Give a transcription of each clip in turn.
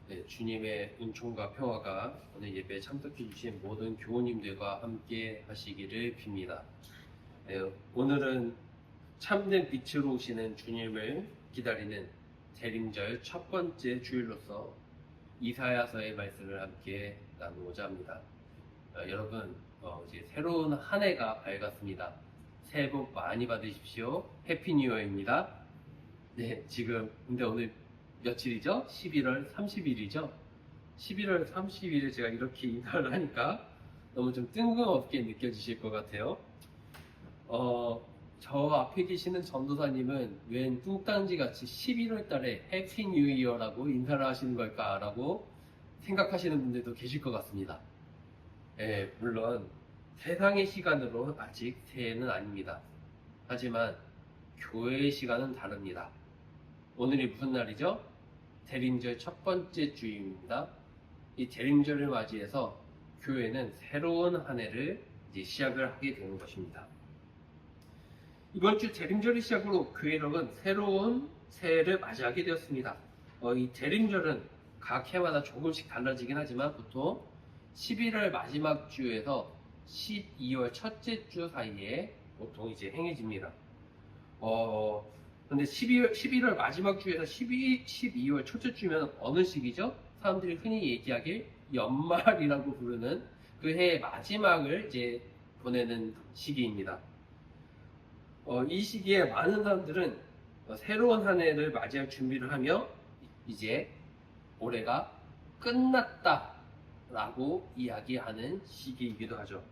네, 주님의 은총과 평화가 오늘 예배에 참석해 주신 모든 교우님들과 함께 하시기를 빕니다. 네, 오늘은 참된 빛으로 오시는 주님을 기다리는 대림절 첫 번째 주일로서 이사야서의 말씀을 함께 나누고자 합니다. 여러분, 이제 새로운 한 해가 밝았습니다. 새해 복 많이 받으십시오. 해피 뉴 이어입니다. 네, 지금 근데 오늘 며칠이죠? 11월 30일이죠? 11월 30일에 제가 이렇게 인사를 하니까 너무 좀 뜬금없게 느껴지실 것 같아요. 저 앞에 계시는 전도사님은 웬 뚱딴지 같이 11월 달에 해피 뉴 이어라고 인사를 하시는 걸까라고 생각하시는 분들도 계실 것 같습니다. 예, 물론 세상의 시간으로 아직 새해는 아닙니다. 하지만 교회의 시간은 다릅니다. 오늘이 무슨 날이죠? 대림절 첫 번째 주일입니다. 이 대림절을 맞이해서 교회는 새로운 한 해를 이제 시작을 하게 되는 것입니다. 이번 주 대림절을 시작으로 교회 여러분 새로운 새해를 맞이하게 되었습니다. 이 대림절은 각 해마다 조금씩 달라지긴 하지만 보통 11월 마지막 주에서 12월 첫째 주 사이에 보통 이제 행해집니다. 근데 11월 마지막 주에서 12월 첫째 주면 어느 시기죠? 사람들이 흔히 얘기하길 연말이라고 부르는 그 해의 마지막을 이제 보내는 시기입니다. 이 시기에 많은 사람들은 새로운 한 해를 맞이할 준비를 하며 이제 올해가 끝났다 라고 이야기하는 시기이기도 하죠.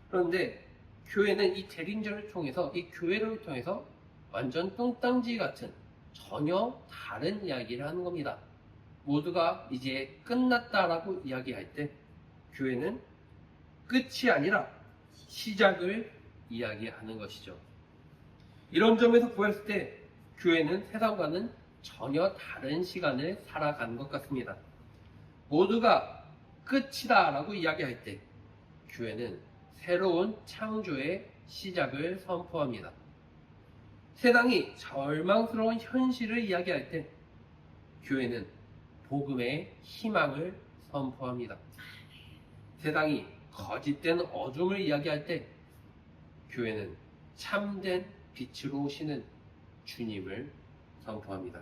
그런데 교회는 이 대림절을 통해서, 이 교회를 통해서 완전 뚱딴지 같은 전혀 다른 이야기를 하는 겁니다. 모두가 이제 끝났다라고 이야기할 때 교회는 끝이 아니라 시작을 이야기하는 것이죠. 이런 점에서 보았을 때 교회는 세상과는 전혀 다른 시간을 살아가는 것 같습니다. 모두가 끝이다라고 이야기할 때 교회는 새로운 창조의 시작을 선포합니다. 세상이 절망스러운 현실을 이야기할 때 교회는 복음의 희망을 선포합니다. 세상이 거짓된 어둠을 이야기할 때 교회는 참된 빛으로 오시는 주님을 선포합니다.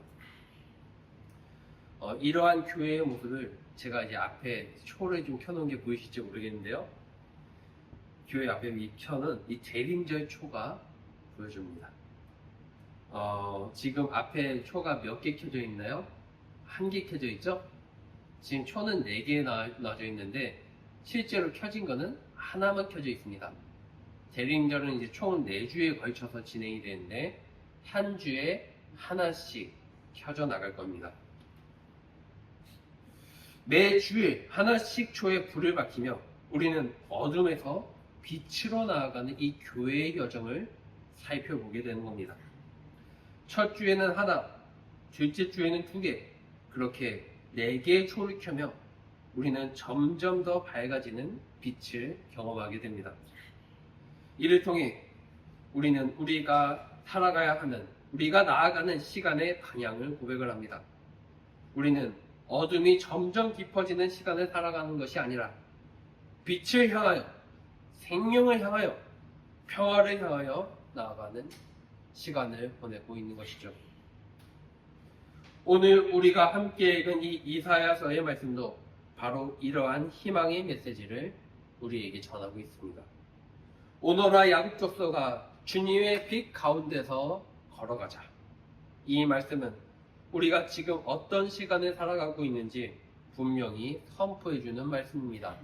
이러한 교회의 모습을 제가 이제 앞에 초를 좀 켜놓은 게 보이실지 모르겠는데요. 교회 앞에 이 켜는 이 대림절 초가 보여줍니다. 지금 앞에 초가 몇 개 켜져 있나요? 한 개 켜져 있죠? 지금 초는 4개 놔져 있는데 실제로 켜진 거는 하나만 켜져 있습니다. 대림절은 이제 총 4주에 걸쳐서 진행이 되는데 한 주에 하나씩 켜져 나갈 겁니다. 매 주에 하나씩 초에 불을 밝히며 우리는 어둠에서 빛으로 나아가는 이 교회의 여정을 살펴보게 되는 겁니다. 첫 주에는 하나, 둘째 주에는 2개, 그렇게 4개의 초를 켜며 우리는 점점 더 밝아지는 빛을 경험하게 됩니다. 이를 통해 우리는 우리가 살아가야 하는, 우리가 나아가는 시간의 방향을 고백을 합니다. 우리는 어둠이 점점 깊어지는 시간을 살아가는 것이 아니라 빛을 향하여, 생명을 향하여, 평화를 향하여 나아가는 시간을 보내고 있는 것이죠. 오늘 우리가 함께 읽은 이 이사야서의 말씀도 바로 이러한 희망의 메시지를 우리에게 전하고 있습니다. 오너라 양쪽서가 주님의 빛 가운데서 걸어가자. 이 말씀은 우리가 지금 어떤 시간을 살아가고 있는지 분명히 선포해주는 말씀입니다.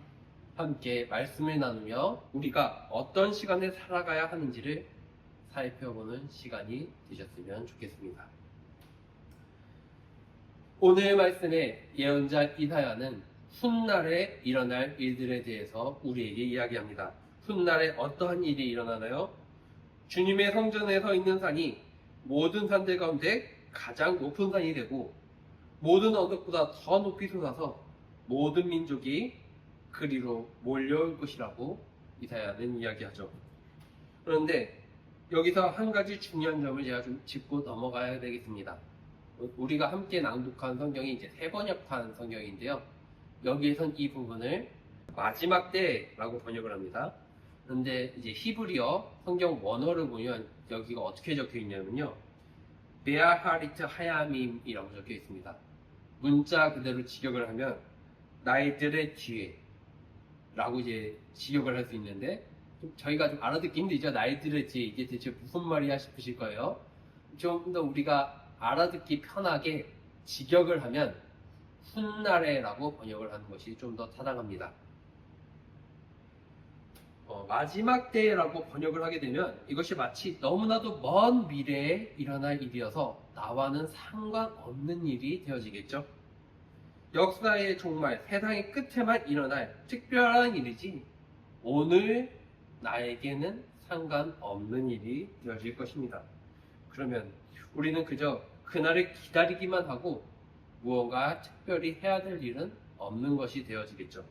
함께 말씀을 나누며 우리가 어떤 시간을 살아가야 하는지를 살펴보는 시간이 되셨으면 좋겠습니다. 오늘 말씀의 예언자 이사야는 훗날에 일어날 일들에 대해서 우리에게 이야기합니다. 훗날에 어떠한 일이 일어나나요? 주님의 성전에 서 있는 산이 모든 산들 가운데 가장 높은 산이 되고 모든 언덕보다 더 높이 솟아서 모든 민족이 그리로 몰려올 것이라고 이사야는 이야기하죠. 그런데 여기서 한 가지 중요한 점을 제가 좀 짚고 넘어가야 되겠습니다. 우리가 함께 낭독한 성경이 이제 새 번역한 성경인데요. 여기에선 이 부분을 마지막 때라고 번역을 합니다. 그런데 이제 히브리어 성경 원어를 보면 여기가 어떻게 적혀 있냐면요. 베아하리트 하야밈이라고 적혀 있습니다. 문자 그대로 직역을 하면 나이들의 뒤에 라고 이제 직역을 할 수 있는데 저희가 좀 알아듣기 힘들죠. 나이들의 뒤에 이게 대체 무슨 말이야 싶으실 거예요. 좀 더 우리가 알아듣기 편하게 직역을 하면 훗날에라고 번역을 하는 것이 좀 더 타당합니다. 마지막 때라고 번역을 하게 되면 이것이 마치 너무나도 먼 미래에 일어날 일이어서 나와는 상관없는 일이 되어지겠죠. 역사의 정말 세상의 끝에만 일어날 특별한 일이지 오늘 나에게는 상관없는 일이 되어질 것입니다. 그러면 우리는 그저 그날을 기다리기만 하고 무언가 특별히 해야 될 일은 없는 것이 되어지겠죠.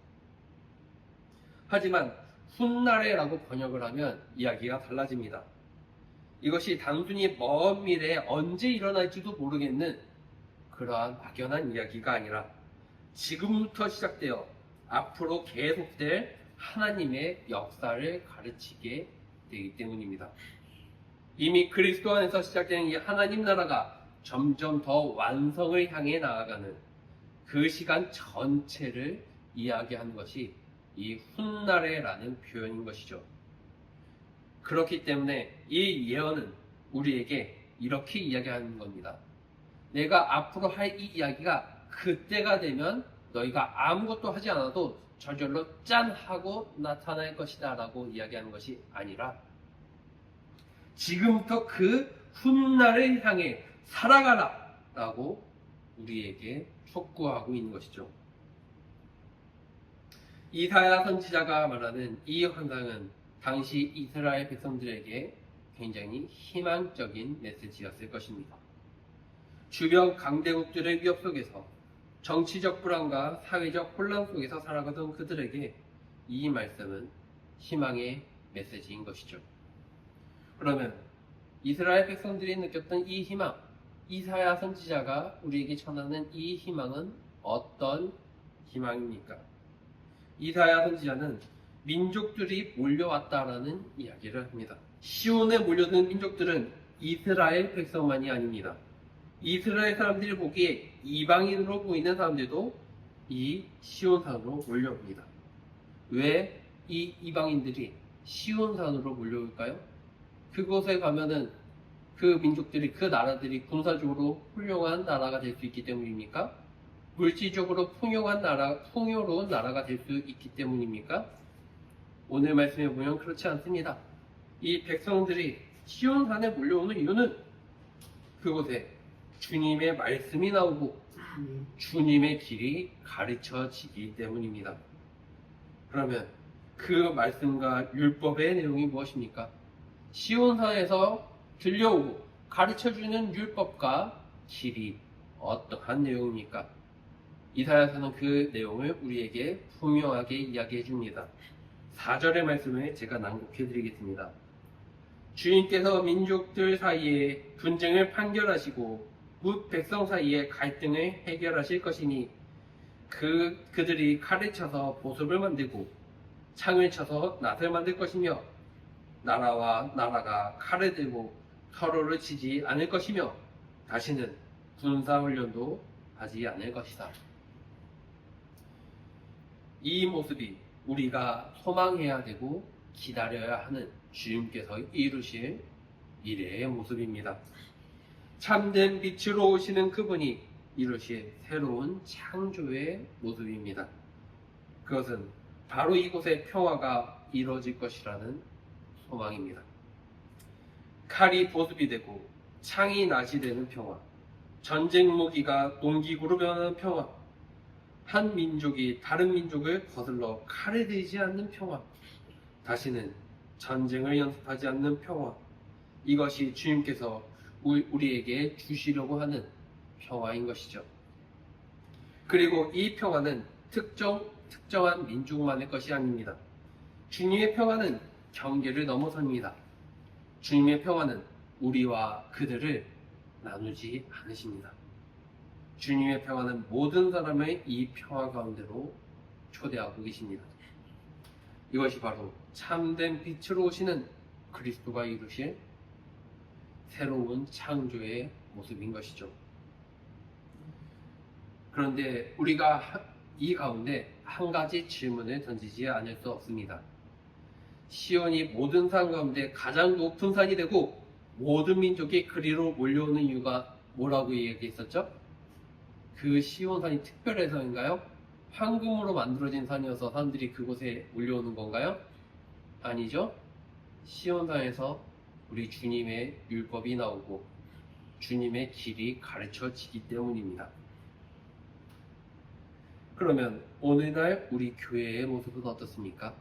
하지만 훗날에라고 번역을 하면 이야기가 달라집니다. 이것이 단순히 먼 미래에 언제 일어날지도 모르겠는 그러한 막연한 이야기가 아니라 지금부터 시작되어 앞으로 계속될 하나님의 역사를 가르치게 되기 때문입니다. 이미 그리스도 안에서 시작되는 이 하나님 나라가 점점 더 완성을 향해 나아가는 그 시간 전체를 이야기하는 것이 이 훗날에라는 표현인 것이죠. 그렇기 때문에 이 예언은 우리에게 이렇게 이야기하는 겁니다. 내가 앞으로 할 이 이야기가 그때가 되면 너희가 아무것도 하지 않아도 저절로 짠 하고 나타날 것이다 라고 이야기하는 것이 아니라 지금부터 그 훗날을 향해 살아가라 라고 우리에게 촉구하고 있는 것이죠. 이사야 선지자가 말하는 이 환상은 당시 이스라엘 백성들에게 굉장히 희망적인 메시지였을 것입니다. 주변 강대국들의 위협 속에서 정치적 불안과 사회적 혼란 속에서 살아가던 그들에게 이 말씀은 희망의 메시지인 것이죠. 그러면 이스라엘 백성들이 느꼈던 이 희망, 이사야 선지자가 우리에게 전하는 이 희망은 어떤 희망입니까? 이사야 선지자는 민족들이 몰려왔다라는 이야기를 합니다. 시온에 몰려든 민족들은 이스라엘 백성만이 아닙니다. 이스라엘 사람들이 보기에 이방인으로 보이는 사람들도 이 시온산으로 몰려옵니다. 왜 이 이방인들이 시온산으로 몰려올까요? 그곳에 가면은 그 민족들이, 그 나라들이 군사적으로 훌륭한 나라가 될 수 있기 때문입니까? 물질적으로 풍요로운 나라가 될 수 있기 때문입니까? 오늘 말씀에 보면 그렇지 않습니다. 이 백성들이 시온산에 몰려오는 이유는 그곳에 주님의 말씀이 나오고 주님의 길이 가르쳐지기 때문입니다. 그러면 그 말씀과 율법의 내용이 무엇입니까? 시온산에서 들려오고 가르쳐주는 율법과 길이 어떠한 내용입니까? 이사야서는 그 내용을 우리에게 분명하게 이야기해 줍니다. 4절의 말씀을 제가 낭독해 드리겠습니다. 주님께서 민족들 사이에 분쟁을 판결하시고 뭇 백성 사이에 갈등을 해결하실 것이니 그들이 칼을 쳐서 보습을 만들고 창을 쳐서 낫을 만들 것이며 나라와 나라가 칼을 들고 서로를 치지 않을 것이며 다시는 군사훈련도 하지 않을 것이다. 이 모습이 우리가 소망해야 되고 기다려야 하는 주님께서 이루실 미래의 모습입니다. 참된 빛으로 오시는 그분이 이루실 새로운 창조의 모습입니다. 그것은 바로 이곳에 평화가 이루어질 것이라는 소망입니다. 칼이 보습이 되고 창이 낫이 되는 평화, 전쟁 무기가 농기구로 변하는 평화, 한 민족이 다른 민족을 거슬러 칼을 들이지 않는 평화, 다시는 전쟁을 연습하지 않는 평화, 이것이 주님께서 우리에게 주시려고 하는 평화인 것이죠. 그리고 이 평화는 특정한 민족만의 것이 아닙니다. 주님의 평화는 경계를 넘어섭니다. 주님의 평화는 우리와 그들을 나누지 않으십니다. 주님의 평화는 모든 사람의 이 평화 가운데로 초대하고 계십니다. 이것이 바로 참된 빛으로 오시는 그리스도가 이루실 새로운 창조의 모습인 것이죠. 그런데 우리가 이 가운데 한 가지 질문을 던지지 않을 수 없습니다. 시온이 모든 산 가운데 가장 높은 산이 되고 모든 민족이 그리로 몰려오는 이유가 뭐라고 얘기했었죠? 그 시온산이 특별해서인가요? 황금으로 만들어진 산이어서 사람들이 그곳에 몰려오는 건가요? 아니죠. 시온산에서 우리 주님의 율법이 나오고 주님의 길이 가르쳐지기 때문입니다. 그러면 오늘날 우리 교회의 모습은 어떻습니까?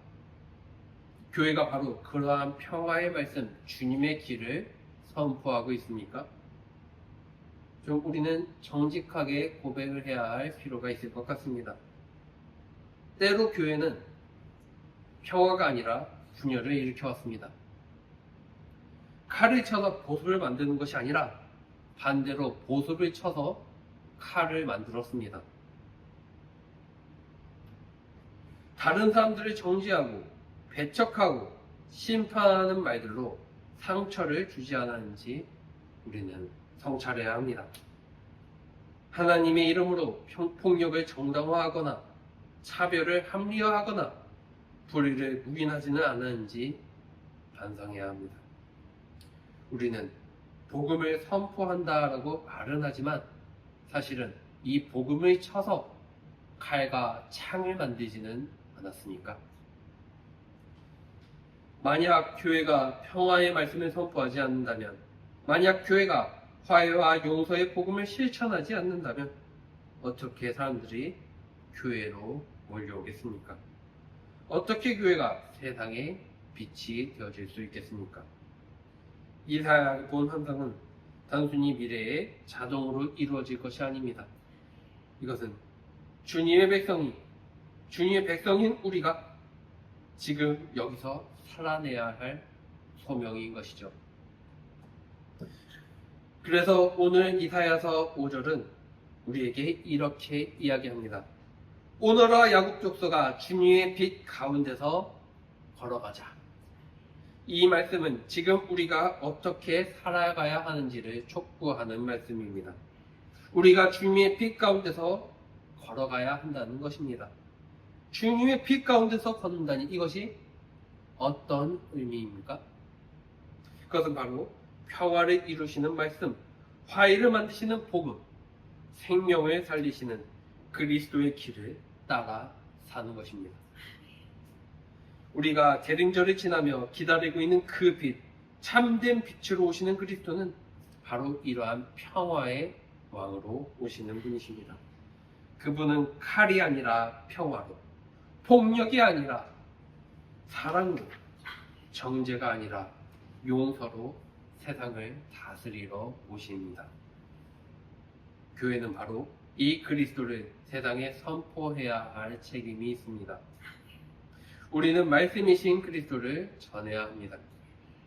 교회가 바로 그러한 평화의 말씀, 주님의 길을 선포하고 있습니까? 좀 우리는 정직하게 고백을 해야 할 필요가 있을 것 같습니다. 때로 교회는 평화가 아니라 분열을 일으켜왔습니다. 칼을 쳐서 보습을 만드는 것이 아니라 반대로 보습을 쳐서 칼을 만들었습니다. 다른 사람들을 정죄하고 배척하고 심판하는 말들로 상처를 주지 않았는지 우리는 성찰해야 합니다. 하나님의 이름으로 폭력을 정당화하거나 차별을 합리화하거나 불의를 묵인하지는 않았는지 반성해야 합니다. 우리는 복음을 선포한다라고 말은 하지만 사실은 이 복음을 쳐서 칼과 창을 만들지는 않았습니까? 만약 교회가 평화의 말씀을 선포하지 않는다면, 만약 교회가 화해와 용서의 복음을 실천하지 않는다면 어떻게 사람들이 교회로 몰려오겠습니까? 어떻게 교회가 세상의 빛이 되어질 수 있겠습니까? 이사야가 본 환상은 단순히 미래에 자동으로 이루어질 것이 아닙니다. 이것은 주님의 백성인 우리가 지금 여기서 살아내야 할 소명인 것이죠. 그래서 오늘 이사야서 5절은 우리에게 이렇게 이야기합니다. 오너라 야곱 족속아, 주님의 빛 가운데서 걸어가자. 이 말씀은 지금 우리가 어떻게 살아가야 하는지를 촉구하는 말씀입니다. 우리가 주님의 빛 가운데서 걸어가야 한다는 것입니다. 주님의 빛 가운데서 걷는다니 이것이 어떤 의미입니까? 그것은 바로 평화를 이루시는 말씀, 화해를 만드시는 복음, 생명을 살리시는 그리스도의 길을 따라 사는 것입니다. 우리가 대림절을 지나며 기다리고 있는 그 빛, 참된 빛으로 오시는 그리스도는 바로 이러한 평화의 왕으로 오시는 분이십니다. 그분은 칼이 아니라 평화로, 폭력이 아니라 사랑으로, 정죄가 아니라 용서로 세상을 다스리러 오십니다. 교회는 바로 이 그리스도를 세상에 선포해야 할 책임이 있습니다. 우리는 말씀이신 그리스도를 전해야 합니다.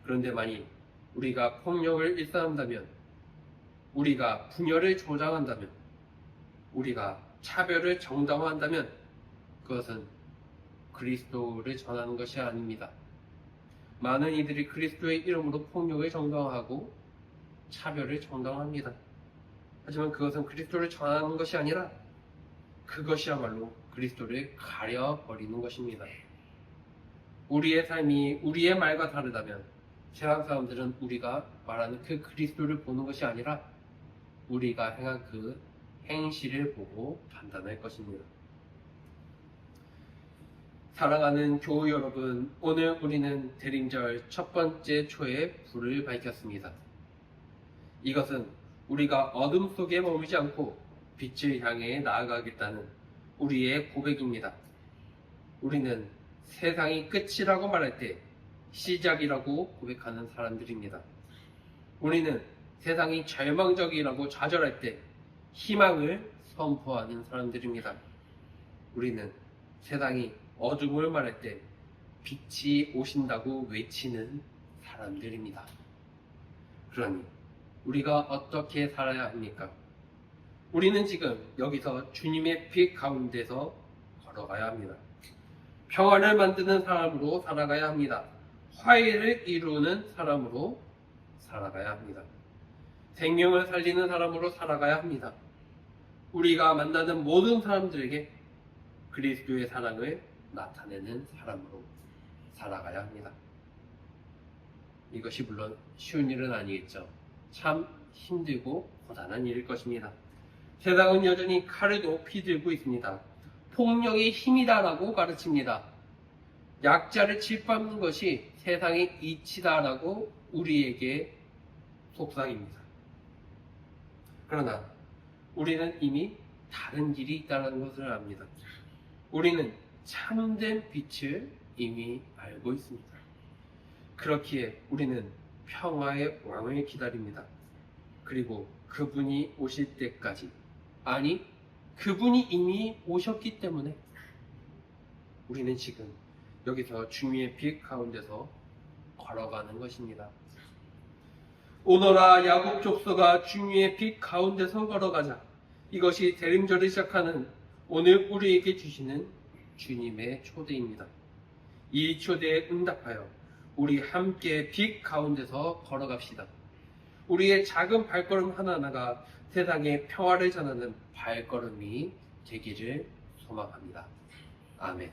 그런데 만일 우리가 폭력을 일삼한다면, 우리가 분열을 조장한다면, 우리가 차별을 정당화한다면 그것은 그리스도를 전하는 것이 아닙니다. 많은 이들이 그리스도의 이름으로 폭력을 정당화하고 차별을 정당화합니다. 하지만 그것은 그리스도를 전하는 것이 아니라 그것이야말로 그리스도를 가려버리는 것입니다. 우리의 삶이 우리의 말과 다르다면 세상 사람들은 우리가 말하는 그 그리스도를 보는 것이 아니라 우리가 행한 그 행실을 보고 판단할 것입니다. 사랑하는 교우 여러분, 오늘 우리는 대림절 첫 번째 초에 불을 밝혔습니다. 이것은 우리가 어둠 속에 머물지 않고 빛을 향해 나아가겠다는 우리의 고백입니다. 우리는 세상이 끝이라고 말할 때 시작이라고 고백하는 사람들입니다. 우리는 세상이 절망적이라고 좌절할 때 희망을 선포하는 사람들입니다. 우리는 세상이 어둠을 말할 때 빛이 오신다고 외치는 사람들입니다. 그러니 우리가 어떻게 살아야 합니까? 우리는 지금 여기서 주님의 빛 가운데서 걸어가야 합니다. 평화를 만드는 사람으로 살아가야 합니다. 화해를 이루는 사람으로 살아가야 합니다. 생명을 살리는 사람으로 살아가야 합니다. 우리가 만나는 모든 사람들에게 그리스도의 사랑을 나타내는 사람으로 살아가야 합니다. 이것이 물론 쉬운 일은 아니겠죠. 참 힘들고 고단한 일일 것입니다. 세상은 여전히 칼을 높이 들고 있습니다. 폭력이 힘이다라고 가르칩니다. 약자를 짓밟는 것이 세상의 이치다라고 우리에게 속삭입니다. 그러나 우리는 이미 다른 길이 있다는 것을 압니다. 우리는 참된 빛을 이미 알고 있습니다. 그렇기에 우리는 평화의 왕을 기다립니다. 그리고 그분이 오실 때까지, 아니 그분이 이미 오셨기 때문에 우리는 지금 여기서 주님의 빛 가운데서 걸어가는 것입니다. 오너라 야곱 족속아 주님의 빛 가운데서 걸어가자. 이것이 대림절을 시작하는 오늘 우리에게 주시는 주님의 초대입니다. 이 초대에 응답하여 우리 함께 빛 가운데서 걸어갑시다. 우리의 작은 발걸음 하나하나가 세상에 평화를 전하는 발걸음이 되기를 소망합니다. 아멘.